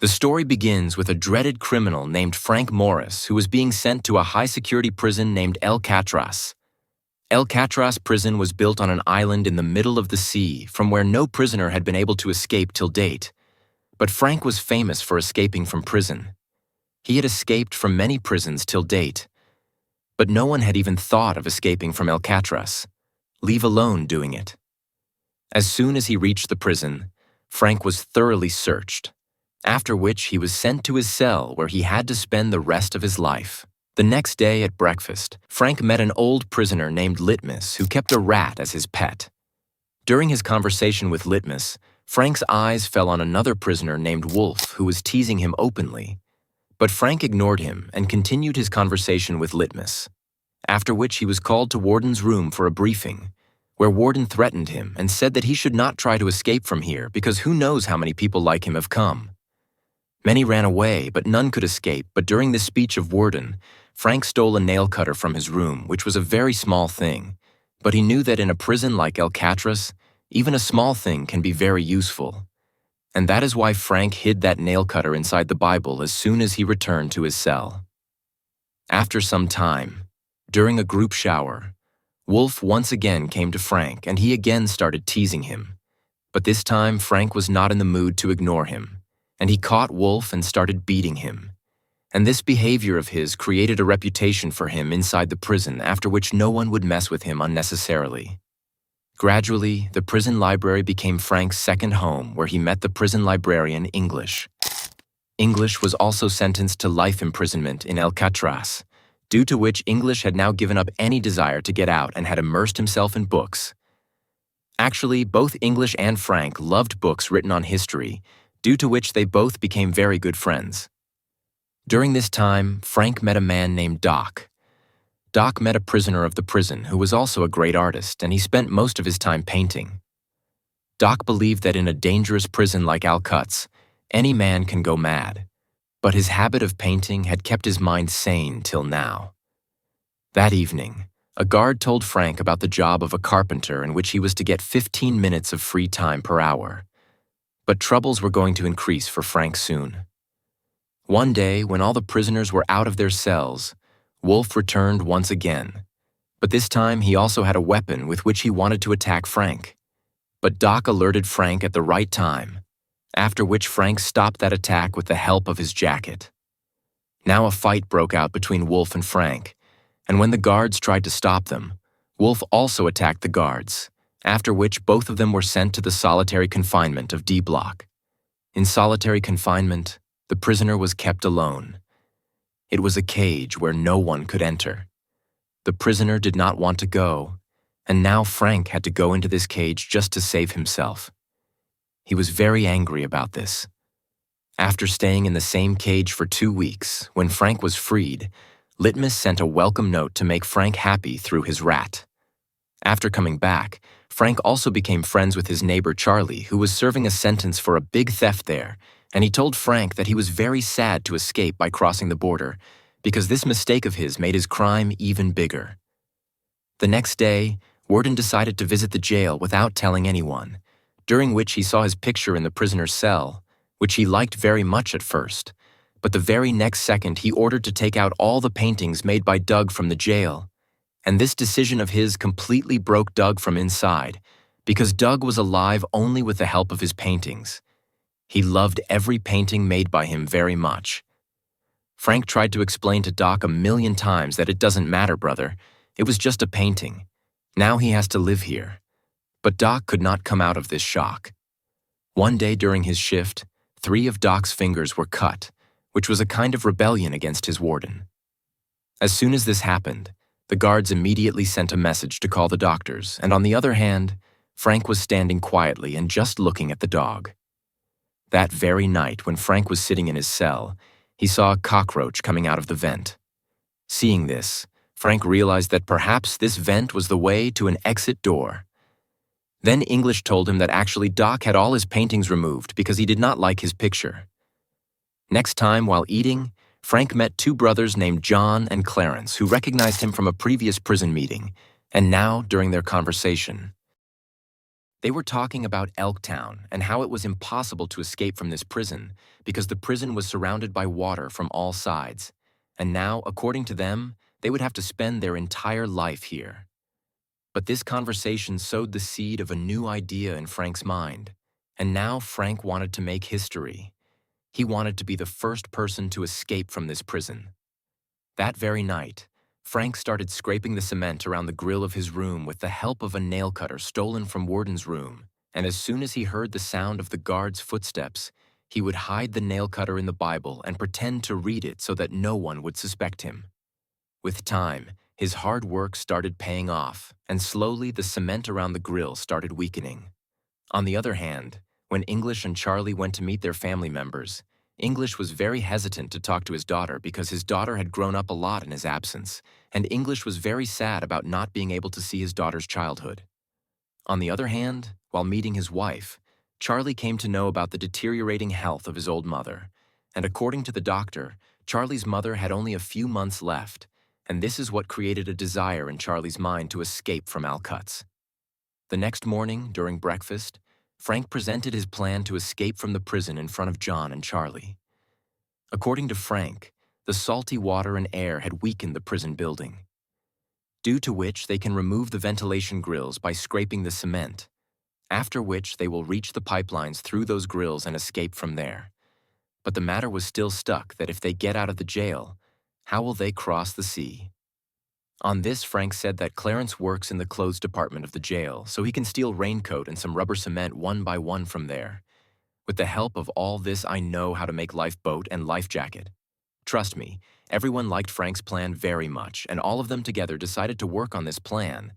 The story begins with a dreaded criminal named Frank Morris who was being sent to a high-security prison named Alcatraz. Alcatraz prison was built on an island in the middle of the sea from where no prisoner had been able to escape till date. But Frank was famous for escaping from prison. He had escaped from many prisons till date, but no one had even thought of escaping from Alcatraz, leave alone doing it. As soon as he reached the prison, Frank was thoroughly searched, after which he was sent to his cell where he had to spend the rest of his life. The next day at breakfast, Frank met an old prisoner named Litmus who kept a rat as his pet. During his conversation with Litmus, Frank's eyes fell on another prisoner named Wolf who was teasing him openly. But Frank ignored him and continued his conversation with Litmus, after which he was called to Warden's room for a briefing, where Warden threatened him and said that he should not try to escape from here because who knows how many people like him have come. Many ran away, but none could escape. But during this speech of Warden, Frank stole a nail cutter from his room, which was a very small thing, but he knew that in a prison like Alcatraz, even a small thing can be very useful. And that is why Frank hid that nail cutter inside the Bible as soon as he returned to his cell. After some time, during a group shower, Wolf once again came to Frank and he again started teasing him. But this time Frank was not in the mood to ignore him, and he caught Wolf and started beating him. And this behavior of his created a reputation for him inside the prison, after which no one would mess with him unnecessarily. Gradually, the prison library became Frank's second home, where he met the prison librarian English. English was also sentenced to life imprisonment in Alcatraz, due to which English had now given up any desire to get out and had immersed himself in books. Actually, both English and Frank loved books written on history, due to which they both became very good friends. During this time, Frank met a man named Doc. Doc met a prisoner of the prison who was also a great artist, and he spent most of his time painting. Doc believed that in a dangerous prison like Alcatraz, any man can go mad, but his habit of painting had kept his mind sane till now. That evening, a guard told Frank about the job of a carpenter in which he was to get 15 minutes of free time per hour. But troubles were going to increase for Frank soon. One day, when all the prisoners were out of their cells, Wolf returned once again, but this time he also had a weapon with which he wanted to attack Frank. But Doc alerted Frank at the right time, after which Frank stopped that attack with the help of his jacket. Now a fight broke out between Wolf and Frank, and when the guards tried to stop them, Wolf also attacked the guards, after which both of them were sent to the solitary confinement of D Block. In solitary confinement, the prisoner was kept alone. It was a cage where no one could enter. The prisoner did not want to go, and now Frank had to go into this cage just to save himself. He was very angry about this. After staying in the same cage for 2 weeks, when Frank was freed, Litmus sent a welcome note to make Frank happy through his rat. After coming back, Frank also became friends with his neighbor Charlie, who was serving a sentence for a big theft there, and he told Frank that he was very sad to escape by crossing the border, because this mistake of his made his crime even bigger. The next day, Warden decided to visit the jail without telling anyone, during which he saw his picture in the prisoner's cell, which he liked very much at first, but the very next second he ordered to take out all the paintings made by Doug from the jail. And this decision of his completely broke Doug from inside, because Doug was alive only with the help of his paintings. He loved every painting made by him very much. Frank tried to explain to Doc 1,000,000 times that it doesn't matter, brother. It was just a painting. Now he has to live here. But Doc could not come out of this shock. One day during his shift, 3 of Doc's fingers were cut, which was a kind of rebellion against his warden. As soon as this happened, the guards immediately sent a message to call the doctors, and on the other hand, Frank was standing quietly and just looking at the dog. That very night, when Frank was sitting in his cell, he saw a cockroach coming out of the vent. Seeing this, Frank realized that perhaps this vent was the way to an exit door. Then English told him that actually Doc had all his paintings removed because he did not like his picture. Next time, while eating, Frank met 2 brothers named John and Clarence who recognized him from a previous prison meeting, and now, during their conversation, They were talking about Elktown and how it was impossible to escape from this prison because the prison was surrounded by water from all sides, and now, according to them, they would have to spend their entire life here. But this conversation sowed the seed of a new idea in Frank's mind, and now Frank wanted to make history. He wanted to be the first person to escape from this prison. That very night, Frank started scraping the cement around the grill of his room with the help of a nail cutter stolen from Warden's room, and as soon as he heard the sound of the guard's footsteps, he would hide the nail cutter in the Bible and pretend to read it so that no one would suspect him. With time, his hard work started paying off, and slowly the cement around the grill started weakening. On the other hand, when English and Charlie went to meet their family members, English was very hesitant to talk to his daughter because his daughter had grown up a lot in his absence, and English was very sad about not being able to see his daughter's childhood. On the other hand, while meeting his wife, Charlie came to know about the deteriorating health of his old mother, and according to the doctor, Charlie's mother had only a few months left, and this is what created a desire in Charlie's mind to escape from Alcatraz. The next morning, during breakfast, Frank presented his plan to escape from the prison in front of John and Charlie. According to Frank, the salty water and air had weakened the prison building, due to which they can remove the ventilation grills by scraping the cement, after which they will reach the pipelines through those grills and escape from there. But the matter was still stuck that if they get out of the jail, how will they cross the sea? On this, Frank said that Clarence works in the clothes department of the jail, so he can steal raincoat and some rubber cement one by one from there. With the help of all this, I know how to make lifeboat and life jacket. Trust me, everyone liked Frank's plan very much, and all of them together decided to work on this plan.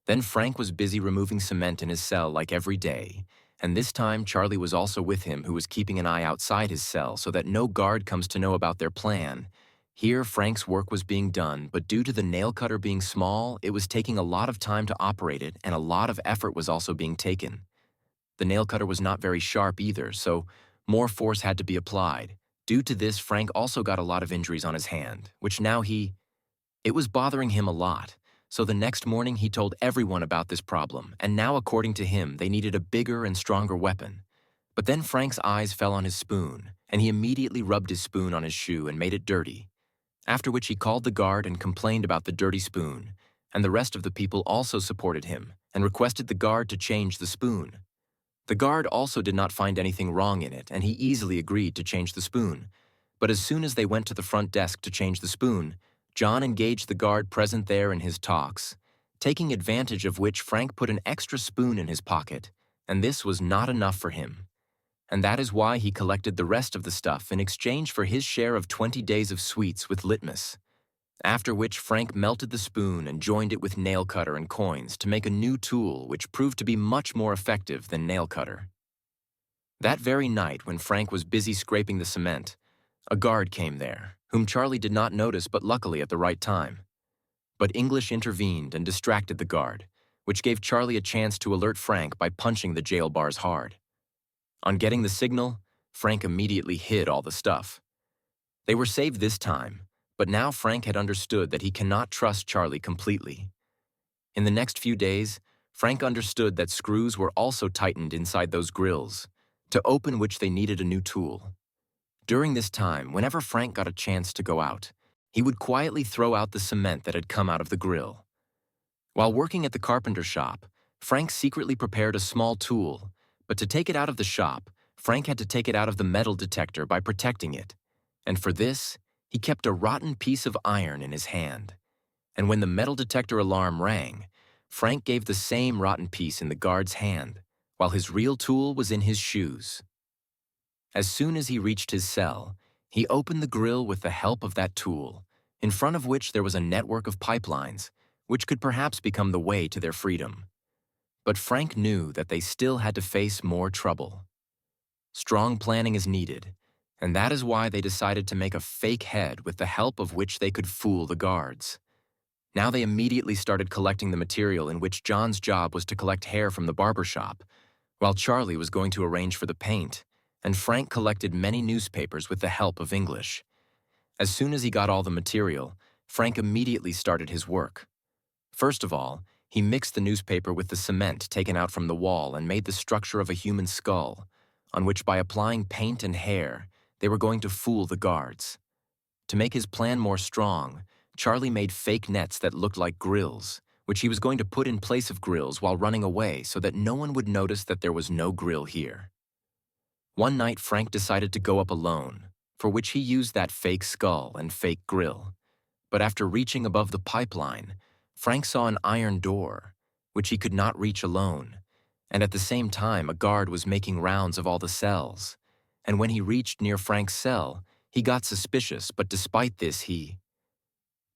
Then Frank was busy removing cement in his cell like every day, and this time Charlie was also with him, who was keeping an eye outside his cell so that no guard comes to know about their plan. Here, Frank's work was being done, but due to the nail cutter being small, it was taking a lot of time to operate it, and a lot of effort was also being taken. The nail cutter was not very sharp either, so more force had to be applied. Due to this, Frank also got a lot of injuries on his hand, which now it was bothering him a lot. So the next morning he told everyone about this problem, and now according to him, they needed a bigger and stronger weapon. But then Frank's eyes fell on his spoon, and he immediately rubbed his spoon on his shoe and made it dirty. After which he called the guard and complained about the dirty spoon, and the rest of the people also supported him and requested the guard to change the spoon. The guard also did not find anything wrong in it, and he easily agreed to change the spoon. But as soon as they went to the front desk to change the spoon, John engaged the guard present there in his talks, taking advantage of which Frank put an extra spoon in his pocket, and this was not enough for him. And that is why he collected the rest of the stuff in exchange for his share of 20 days of sweets with litmus. After which Frank melted the spoon and joined it with nail cutter and coins to make a new tool which proved to be much more effective than nail cutter. That very night, when Frank was busy scraping the cement, a guard came there, whom Charlie did not notice but luckily at the right time. But English intervened and distracted the guard, which gave Charlie a chance to alert Frank by punching the jail bars hard. On getting the signal, Frank immediately hid all the stuff. They were saved this time, but now Frank had understood that he cannot trust Charlie completely. In the next few days, Frank understood that screws were also tightened inside those grills, to open which they needed a new tool. During this time, whenever Frank got a chance to go out, he would quietly throw out the cement that had come out of the grill. While working at the carpenter shop, Frank secretly prepared a small tool, but to take it out of the shop, Frank had to take it out of the metal detector by protecting it, and for this, he kept a rotten piece of iron in his hand. And when the metal detector alarm rang, Frank gave the same rotten piece in the guard's hand, while his real tool was in his shoes. As soon as he reached his cell, he opened the grill with the help of that tool, in front of which there was a network of pipelines, which could perhaps become the way to their freedom. But Frank knew that they still had to face more trouble. Strong planning is needed, and that is why they decided to make a fake head with the help of which they could fool the guards. Now they immediately started collecting the material in which John's job was to collect hair from the barber shop, while Charlie was going to arrange for the paint, and Frank collected many newspapers with the help of English. As soon as he got all the material, Frank immediately started his work. First of all, He mixed the newspaper with the cement taken out from the wall and made the structure of a human skull, on which by applying paint and hair, they were going to fool the guards. To make his plan more strong, Charlie made fake nets that looked like grills, which he was going to put in place of grills while running away so that no one would notice that there was no grill here. One night, Frank decided to go up alone, for which he used that fake skull and fake grill. But after reaching above the pipeline, Frank saw an iron door, which he could not reach alone, and at the same time a guard was making rounds of all the cells. And when he reached near Frank's cell, he got suspicious, but despite this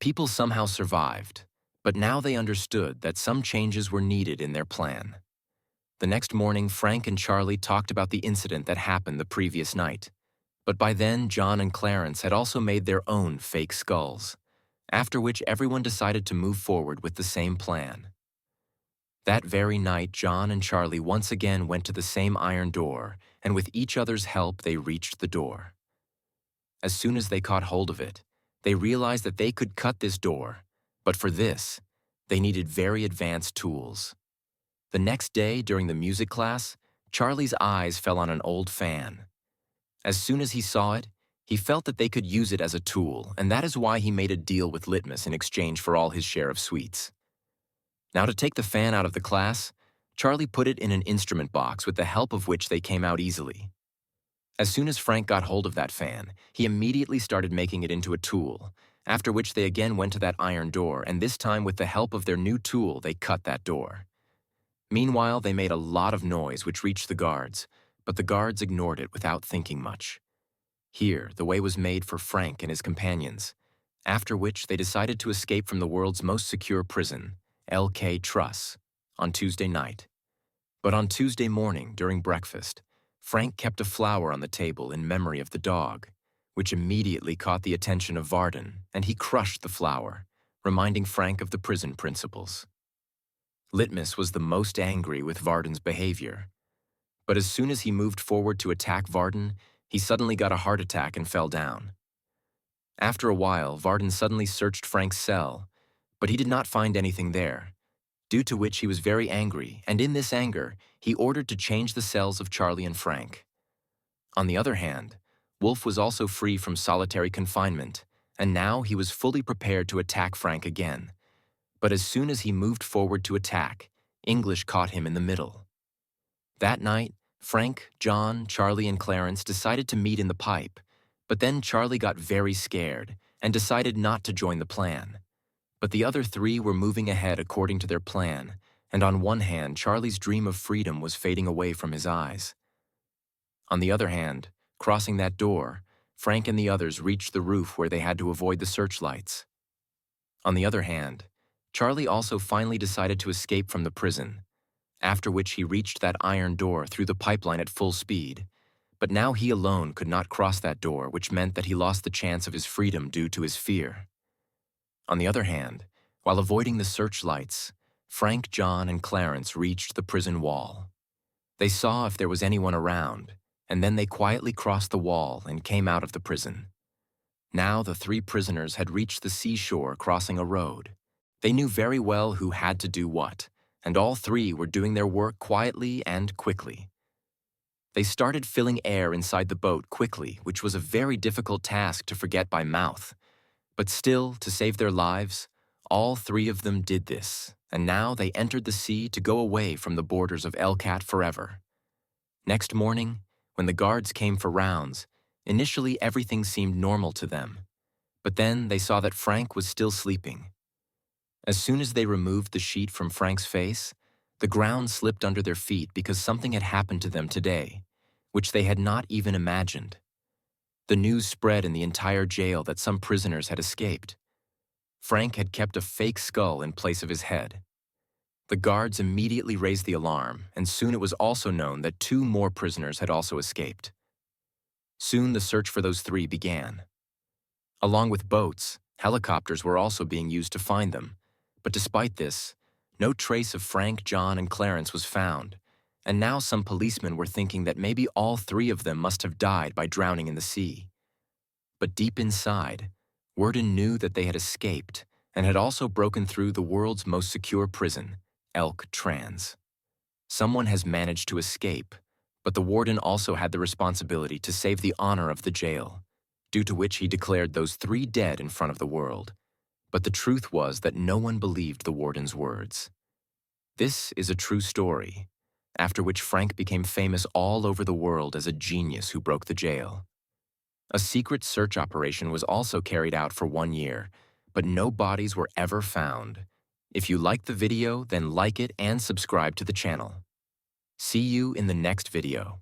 people somehow survived, but now they understood that some changes were needed in their plan. The next morning, Frank and Charlie talked about the incident that happened the previous night. But by then, John and Clarence had also made their own fake skulls, after which everyone decided to move forward with the same plan. That very night, John and Charlie once again went to the same iron door, and with each other's help, they reached the door. As soon as they caught hold of it, they realized that they could cut this door, but for this, they needed very advanced tools. The next day, during the music class, Charlie's eyes fell on an old fan. As soon as he saw it, he felt that they could use it as a tool, and that is why he made a deal with Litmus in exchange for all his share of sweets. Now, to take the fan out of the class, Charlie put it in an instrument box with the help of which they came out easily. As soon as Frank got hold of that fan, he immediately started making it into a tool, after which they again went to that iron door, and this time with the help of their new tool, they cut that door. Meanwhile, they made a lot of noise which reached the guards, but the guards ignored it without thinking much. Here, the way was made for Frank and his companions, after which they decided to escape from the world's most secure prison, Alcatraz, on Tuesday night. But on Tuesday morning, during breakfast, Frank kept a flower on the table in memory of the dog, which immediately caught the attention of Varden, and he crushed the flower, reminding Frank of the prison principles. Litmus was the most angry with Varden's behavior, but as soon as he moved forward to attack Varden, he suddenly got a heart attack and fell down. After a while, Varden suddenly searched Frank's cell, but he did not find anything there, due to which he was very angry, and in this anger, he ordered to change the cells of Charlie and Frank. On the other hand, Wolf was also free from solitary confinement, and now he was fully prepared to attack Frank again. But as soon as he moved forward to attack, English caught him in the middle. That night, Frank, John, Charlie, and Clarence decided to meet in the pipe, but then Charlie got very scared and decided not to join the plan. But the other three were moving ahead according to their plan, and on one hand, Charlie's dream of freedom was fading away from his eyes. On the other hand, crossing that door, Frank and the others reached the roof where they had to avoid the searchlights. On the other hand, Charlie also finally decided to escape from the prison, after which he reached that iron door through the pipeline at full speed. But now he alone could not cross that door, which meant that he lost the chance of his freedom due to his fear. On the other hand, while avoiding the searchlights, Frank, John, and Clarence reached the prison wall. They saw if there was anyone around, and then they quietly crossed the wall and came out of the prison. Now the three prisoners had reached the seashore crossing a road. They knew very well who had to do what, and all three were doing their work quietly and quickly. They started filling air inside the boat quickly, which was a very difficult task to forget by mouth. But still, to save their lives, all three of them did this, and now they entered the sea to go away from the borders of Alcat forever. Next morning, when the guards came for rounds, initially everything seemed normal to them. But then they saw that Frank was still sleeping. As soon as they removed the sheet from Frank's face, the ground slipped under their feet because something had happened to them today, which they had not even imagined. The news spread in the entire jail that some prisoners had escaped. Frank had kept a fake skull in place of his head. The guards immediately raised the alarm, and soon it was also known that 2 more prisoners had also escaped. Soon the search for those 3 began. Along with boats, helicopters were also being used to find them, but despite this, no trace of Frank, John, and Clarence was found, and now some policemen were thinking that maybe all 3 of them must have died by drowning in the sea. But deep inside, Worden knew that they had escaped and had also broken through the world's most secure prison, Alcatraz. Someone has managed to escape, but the warden also had the responsibility to save the honor of the jail, due to which he declared those 3 dead in front of the world. But the truth was that no one believed the warden's words. This is a true story, after which Frank became famous all over the world as a genius who broke the jail. A secret search operation was also carried out for 1 year, but no bodies were ever found. If you liked the video, then like it and subscribe to the channel. See you in the next video.